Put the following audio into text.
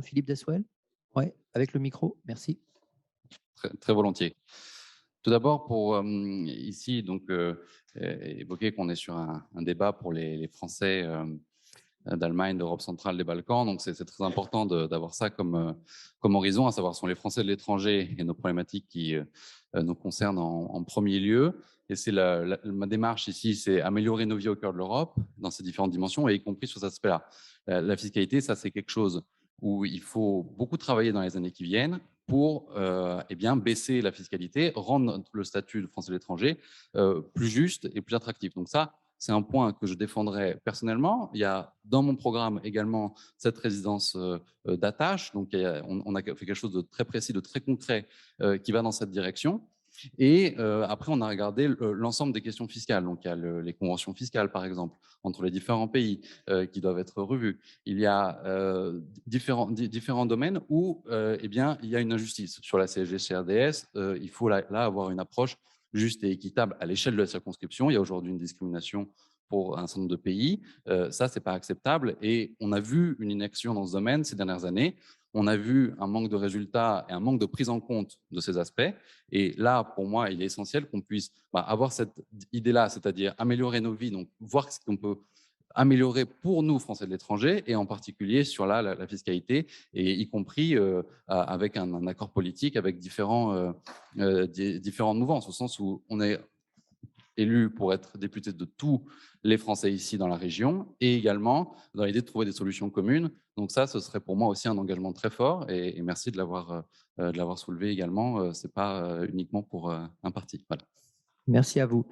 Philippe Deswell? Oui, avec le micro, merci. Très volontiers. Tout d'abord, pour ici donc évoquer qu'on est sur un débat pour les Français d'Allemagne, d'Europe centrale, des Balkans. Donc c'est très important d'avoir ça comme horizon, à savoir ce sont les Français de l'étranger et nos problématiques qui nous concernent en premier lieu. Et c'est ma démarche ici, c'est améliorer nos vies au cœur de l'Europe dans ces différentes dimensions, et y compris sur cet aspect-là. La fiscalité, ça c'est quelque chose où il faut beaucoup travailler dans les années qui viennent pour eh bien, baisser la fiscalité, rendre le statut de Français de l'étranger plus juste et plus attractif. Donc ça, c'est un point que je défendrai personnellement. Il y a dans mon programme également cette résidence d'attache. Donc, on a fait quelque chose de très précis, de très concret qui va dans cette direction. Et après, on a regardé l'ensemble des questions fiscales. Donc, il y a les conventions fiscales, par exemple, entre les différents pays qui doivent être revues. Il y a différents domaines où eh bien, il y a une injustice. Sur la CSG, CRDS, il faut là avoir une approche juste et équitable à l'échelle de la circonscription. Il y a aujourd'hui une discrimination pour un certain nombre de pays. Ça, ce n'est pas acceptable. Et on a vu une inaction dans ce domaine ces dernières années. On a vu un manque de résultats et un manque de prise en compte de ces aspects. Et là, pour moi, il est essentiel qu'on puisse avoir cette idée-là, c'est-à-dire améliorer nos vies, donc voir ce qu'on peut améliorer pour nous, Français de l'étranger, et en particulier sur la fiscalité, et y compris avec un accord politique avec différentes mouvances, au sens où on est élu pour être député de tous les Français ici dans la région, et également dans l'idée de trouver des solutions communes. Donc ça, ce serait pour moi aussi un engagement très fort, et merci de l'avoir soulevé également. Ce n'est pas uniquement pour un parti. Voilà. Merci à vous.